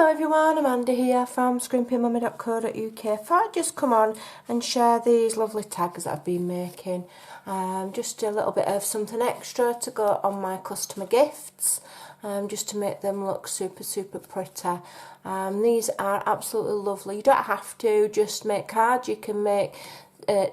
Hello everyone, Amanda here from Scrimpingmommy.co.uk. I thought I'd just come on and share these lovely tags that I've been making. Just a little bit of something extra to go on my customer gifts, just to make them look super pretty. These are absolutely lovely. You don't have to just make cards, you can make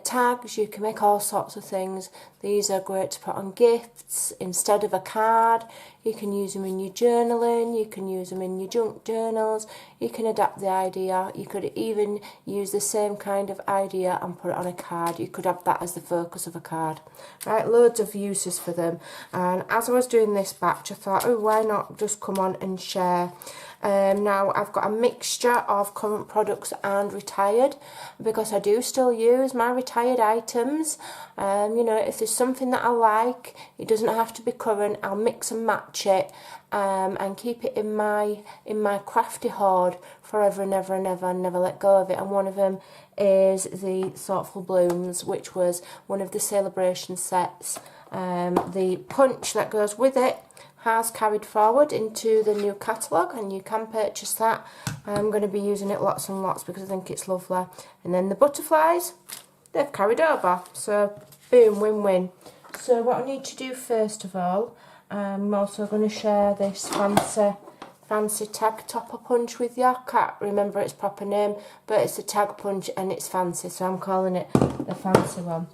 tags, you can make all sorts of things. These are great to put on gifts instead of a card. You can use them in your journaling, you can use them in your junk journals, you can adapt the idea. You could even use the same kind of idea and put it on a card. You could have that as the focus of a card. Right, loads of uses for them. And as I was doing this batch, I thought, oh, why not just come on and share. Now I've got a mixture of current products and retired, because I do still use my retired items. You know, if there's something that I like, it doesn't have to be current, I'll mix and match it and keep it in my crafty hoard forever and ever and ever, and never let go of it. And one of them is the Thoughtful Blooms, which was one of the celebration sets. The punch that goes with it has carried forward into the new catalogue, and you can purchase that. I'm going to be using it lots and lots because I think it's lovely. And then the butterflies, they've carried over, so boom, win-win. So what I need to do first of all, I'm also going to share this fancy tag topper punch with you. I can't remember its proper name, but it's a tag punch and it's fancy, so I'm calling it the fancy one.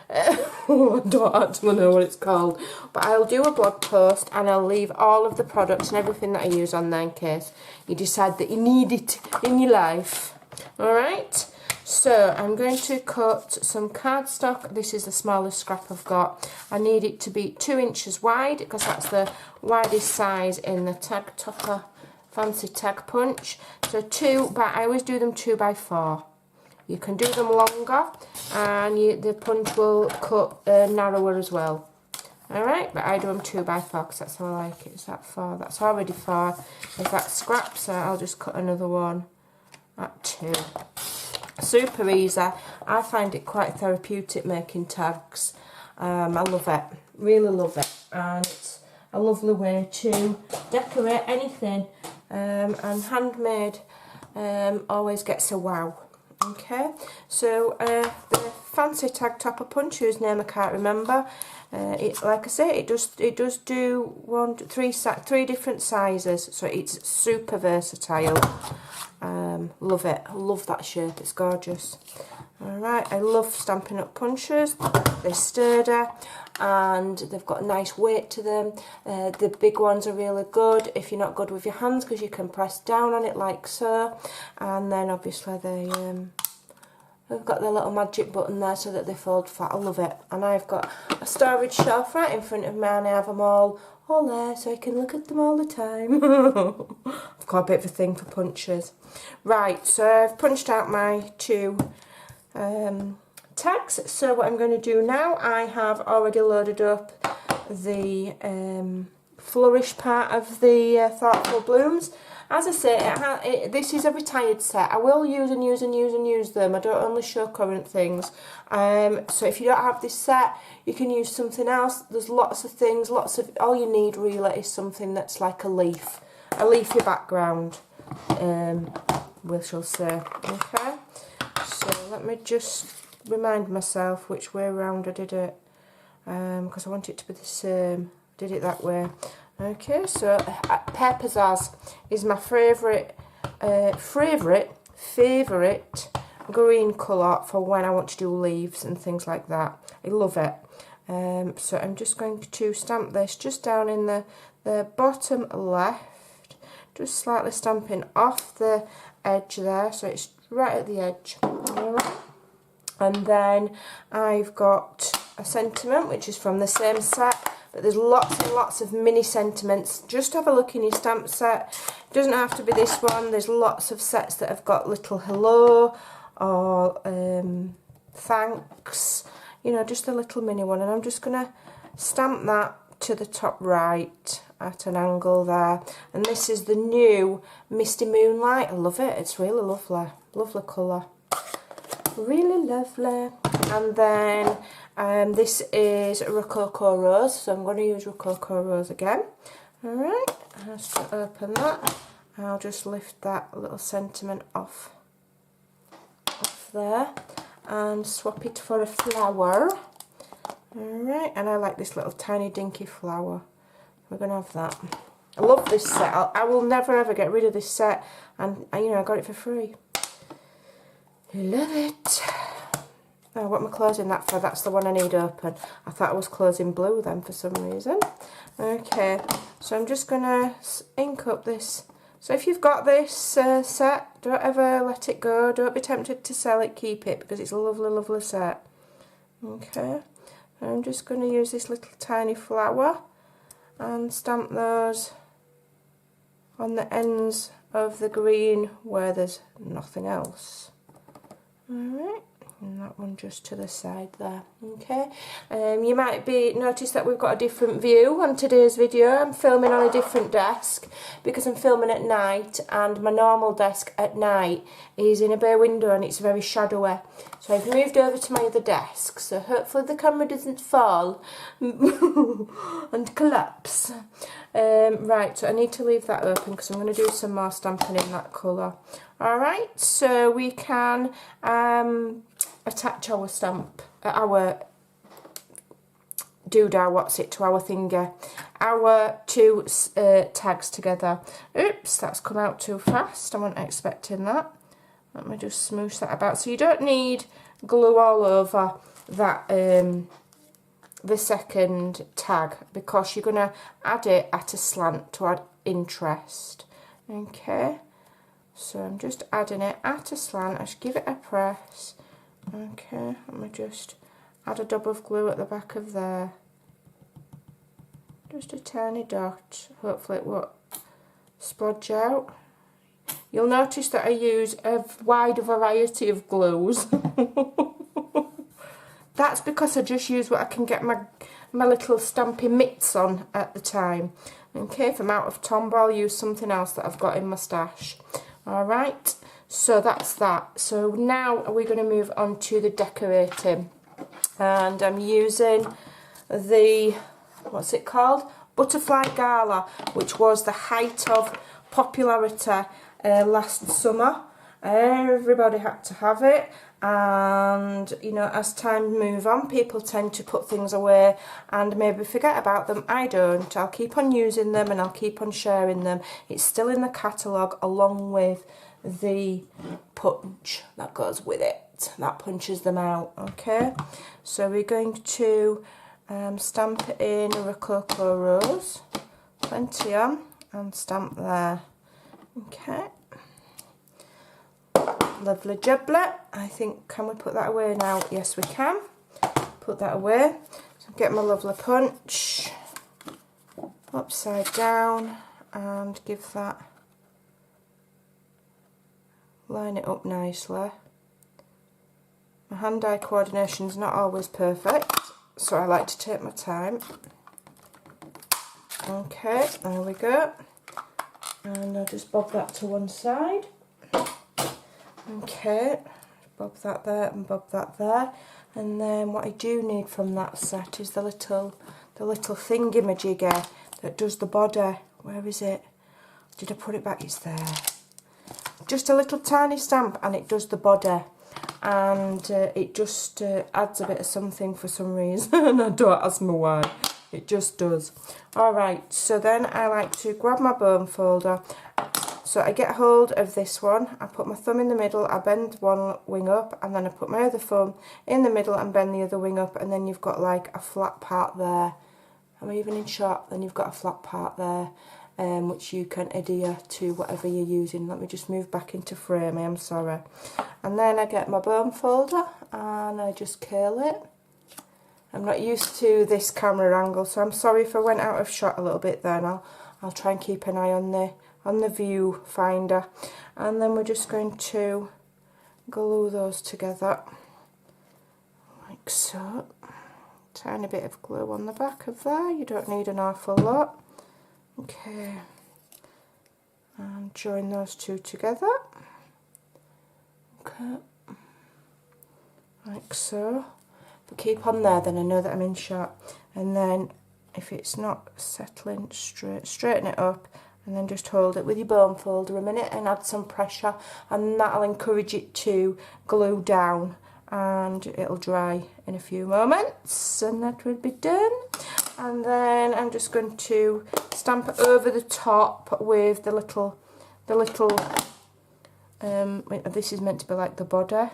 I don't actually know what it's called, but I'll do a blog post and I'll leave all of the products and everything that I use on there in case you decide that you need it in your life. Alright, so I'm going to cut some cardstock. This is the smallest scrap I've got. I need it to be 2 inches wide because that's the widest size in the tag topper fancy tag punch. So I always do them 2 by 4. You can do them longer, and the punch will cut narrower as well. Alright, but I do them 2 by 4 because that's how I like it. Is that 4? That's already 4. If that's scrap, so I'll just cut another one at 2. Super easy. I find it quite therapeutic making tags. I love it, really love it, and it's a lovely way to decorate anything. And handmade always gets a wow. Okay, so the fancy tag topper punch, whose name I can't remember, like I say, it does do 3 different sizes, so it's super versatile. Love it, I love that shape, it's gorgeous. Alright, I love Stampin' Up punches. They're sturdy and they've got a nice weight to them. The big ones are really good if you're not good with your hands, because you can press down on it like so. And then obviously they've got their little magic button there so that they fold flat. I love it. And I've got a storage shelf right in front of me, and I have them all there so I can look at them all the time. I've got a bit of a thing for punches. Right, so I've punched out my 2 tags. So what I'm going to do now, I have already loaded up the flourish part of the Thoughtful Blooms. As I say, this is a retired set. I will use them. I don't only show current things. So if you don't have this set, you can use something else. There's lots of things, all you need really is something that's like a leafy background, we shall say. Okay, so let me just remind myself which way around I did it, because I want it to be the same. I did it that way. Okay, so Pepper's As is my favourite green colour for when I want to do leaves and things like that. I love it. So I'm just going to stamp this just down in the bottom left, just slightly stamping off the edge there, so it's right at the edge. Alright. And then I've got a sentiment, which is from the same set, but there's lots and lots of mini sentiments. Just have a look in your stamp set. It doesn't have to be this one. There's lots of sets that have got little hello or thanks, you know, just a little mini one. And I'm just going to stamp that to the top right at an angle there. And this is the new Misty Moonlight. I love it. It's really lovely. Lovely colour. Really lovely. And then this is Rococo Rose, so I'm going to use Rococo Rose again. Alright, let's open that I'll just lift that little sentiment off there and swap it for a flower. Alright, and I like this little tiny dinky flower. We're going to have that. I love this set. I will never ever get rid of this set, and you know, I got it for free. I love it. Oh, what am I closing that for? That's the one I need open. I thought I was closing blue then for some reason. Okay, so I'm just going to ink up this. So if you've got this set, don't ever let it go. Don't be tempted to sell it, keep it, because it's a lovely, lovely set. Okay, I'm just going to use this little tiny flower and stamp those on the ends of the green where there's nothing else. Alright, and that one just to the side there. Okay, you might notice that we've got a different view on today's video. I'm filming on a different desk because I'm filming at night, and my normal desk at night is in a bay window and it's very shadowy. So I've moved over to my other desk, so hopefully the camera doesn't fall and collapse. Right, so I need to leave that open because I'm going to do some more stamping in that colour. Alright, so we can attach our stamp, our doodah, what's it, to our thingy, our two tags together. Oops, that's come out too fast, I wasn't expecting that. Let me just smoosh that about. So you don't need glue all over that the second tag, because you're going to add it at a slant to add interest. Okay, so I'm just adding it at a slant. I should give it a press. Okay, let me just add a dab of glue at the back of there. Just a tiny dot. Hopefully it won't splodge out. You'll notice that I use a wide variety of glues. That's because I just use what I can get my little stampy mitts on at the time. Okay, if I'm out of Tombow, I'll use something else that I've got in my stash. Alright, so that's that. So now we're going to move on to the decorating. And I'm using the, what's it called? Butterfly Gala, which was the height of popularity last summer. Everybody had to have it, and you know, as time moves on, people tend to put things away and maybe forget about them. I don't. I'll keep on using them and I'll keep on sharing them. It's still in the catalogue along with the punch that goes with it, that punches them out. Okay, so we're going to stamp it in a Rococo Rose, plenty on, and stamp there. Okay, lovely jubbly. I think, can we put that away now? Yes, we can. Put that away. So get my lovely punch upside down and give that, line it up nicely. My hand-eye coordination is not always perfect, so I like to take my time. Okay, there we go. And I'll just bob that to one side. Okay, bob that there and bob that there. And then what I do need from that set is the little thingamajigger that does the body. Where is it? Did I put it back? It's there. Just a little tiny stamp and it does the body. And it just adds a bit of something for some reason. I don't ask me why. It just does. Alright, so then I like to grab my bone folder. So I get hold of this one, I put my thumb in the middle, I bend one wing up, and then I put my other thumb in the middle and bend the other wing up, and then you've got like a flat part there. I'm even in shot, then you've got a flat part there, which you can adhere to whatever you're using. Let me just move back into frame, I am sorry. And then I get my bone folder and I just curl it. I'm not used to this camera angle, so I'm sorry if I went out of shot a little bit then. I'll try and keep an eye on the view finder. And then we're just going to glue those together like so. Tiny bit of glue on the back of there, you don't need an awful lot. Okay, and join those two together. Okay, like so. But keep on there, then I know that I'm in shot. And then if it's not settling straight, straighten it up and then just hold it with your bone folder a minute and add some pressure, and that'll encourage it to glue down, and it'll dry in a few moments and that will be done. And then I'm just going to stamp it over the top with the little this is meant to be like the body.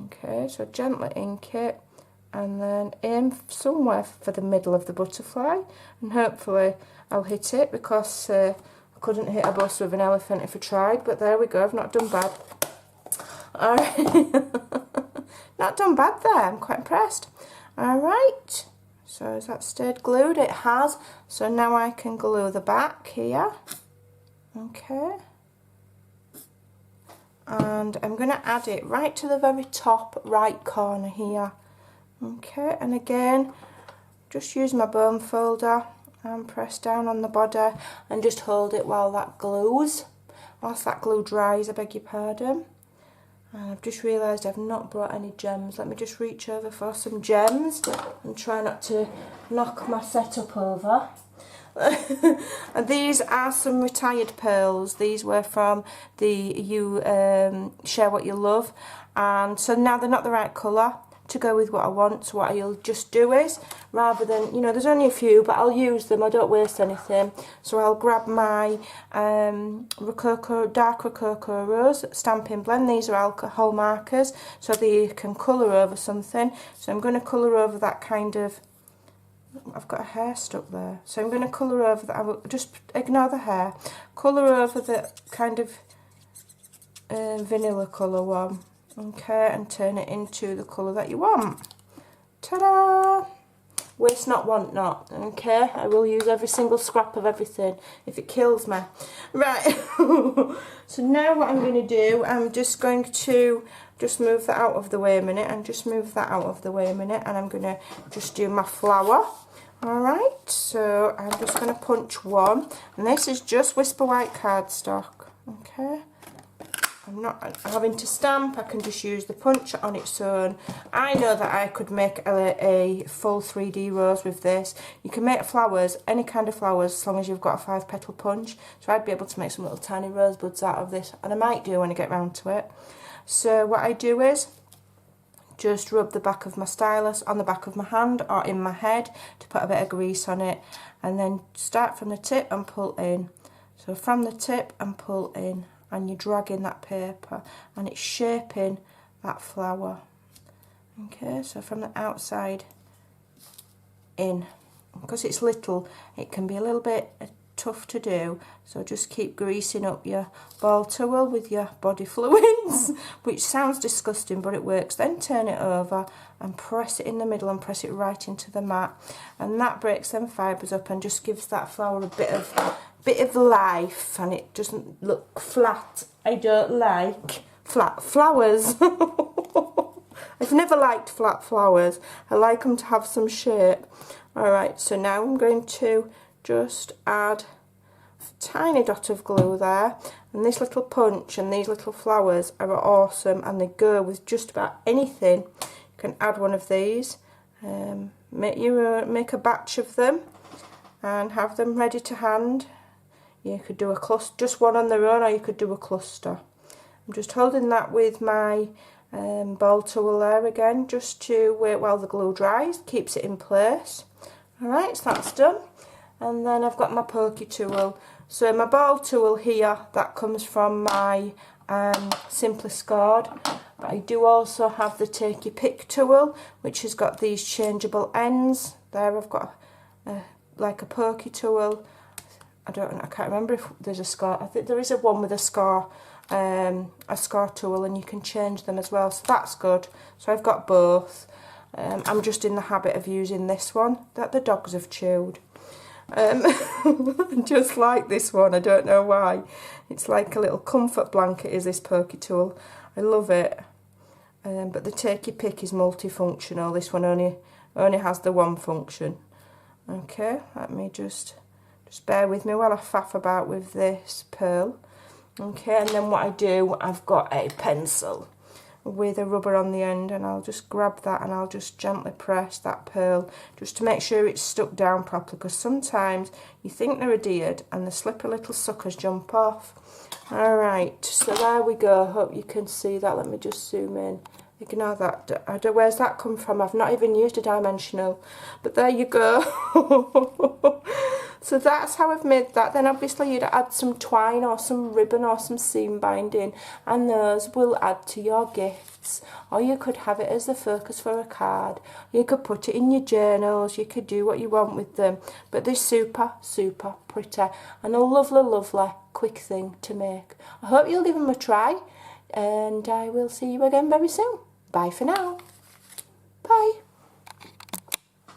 Okay, so gently ink it and then aim somewhere for the middle of the butterfly, and hopefully I'll hit it, because I couldn't hit a bust with an elephant if I tried, but there we go, I've not done bad. Alright, not done bad there, I'm quite impressed. Alright, so has that stayed glued? It has, so now I can glue the back here. Okay. And I'm going to add it right to the very top right corner here. Okay, and again, just use my bone folder and press down on the body and just hold it while that glues, whilst that glue dries, I beg your pardon. And I've just realised I've not brought any gems. Let me just reach over for some gems and try not to knock my setup over. And these are some retired pearls. These were from the Share What You Love, and so now they're not the right colour to go with what I want. So what I'll just do is, rather than, you know, there's only a few, but I'll use them, I don't waste anything. So I'll grab my dark Rococo Rose Stampin' Blend. These are alcohol markers, so they can colour over something. So I'm going to colour over that kind of, I've got a hair stuck there, so I'm going to colour over that. I will just ignore the hair, colour over the kind of vanilla colour one, okay, and turn it into the colour that you want. Ta-da! Waste not, want not, okay? I will use every single scrap of everything if it kills me. Right, so now what I'm going to do, I'm just going to just move that out of the way a minute, and just move that out of the way a minute, and I'm going to just do my flower. Alright, so I'm just going to punch one, and this is just Whisper White cardstock, okay? I'm not having to stamp, I can just use the punch on its own. I know that I could make a full 3D rose with this. You can make flowers, any kind of flowers, as long as you've got a 5-petal punch. So I'd be able to make some little tiny rosebuds out of this, and I might do when I get round to it. So what I do is just rub the back of my stylus on the back of my hand or in my head to put a bit of grease on it, and then start from the tip and pull in. So from the tip and pull in, and you're dragging that paper and it's shaping that flower. Okay, so from the outside in. Because it's little, it can be a little bit tough to do, so just keep greasing up your ball tool with your body fluids, which sounds disgusting but it works. Then turn it over and press it in the middle and press it right into the mat, and that breaks them fibres up and just gives that flower a bit of life, and it doesn't look flat. I don't like flat flowers. I've never liked flat flowers. I like them to have some shape. Alright, so now I'm going to just add a tiny dot of glue there, and this little punch and these little flowers are awesome, and they go with just about anything. You can add one of these, make a batch of them and have them ready to hand. You could do a cluster, just one on their own, or you could do a cluster. I'm just holding that with my ball tool there again, just to wait while the glue dries, keeps it in place. Alright, so that's done. And then I've got my pokey tool. So my ball tool here, that comes from my Simply Scored. But I do also have the Take Your Pick tool, which has got these changeable ends. There I've got like a pokey tool. I can't remember if there's a scar. I think there is one with a scar tool, and you can change them as well. So that's good. So I've got both. I'm just in the habit of using this one that the dogs have chewed. Just like this one, I don't know why. It's like a little comfort blanket is this pokey tool. I love it. But the Take Your Pick is multifunctional. This one only has the one function. Okay, let me just bear with me while I faff about with this pearl. Okay, and then what I do, I've got a pencil. with a rubber on the end, and I'll just grab that and I'll just gently press that pearl just to make sure it's stuck down properly, because sometimes you think they're adhered and the slippery little suckers jump off. Alright, so there we go. Hope you can see that. Let me just zoom in. Ignore that. I don't, where's that come from? I've not even used a dimensional, but there you go. So that's how I've made that. Then obviously you'd add some twine or some ribbon or some seam binding, and those will add to your gifts. Or you could have it as the focus for a card. You could put it in your journals. You could do what you want with them. But they're super, super pretty and a lovely, lovely quick thing to make. I hope you'll give them a try, and I will see you again very soon. Bye for now.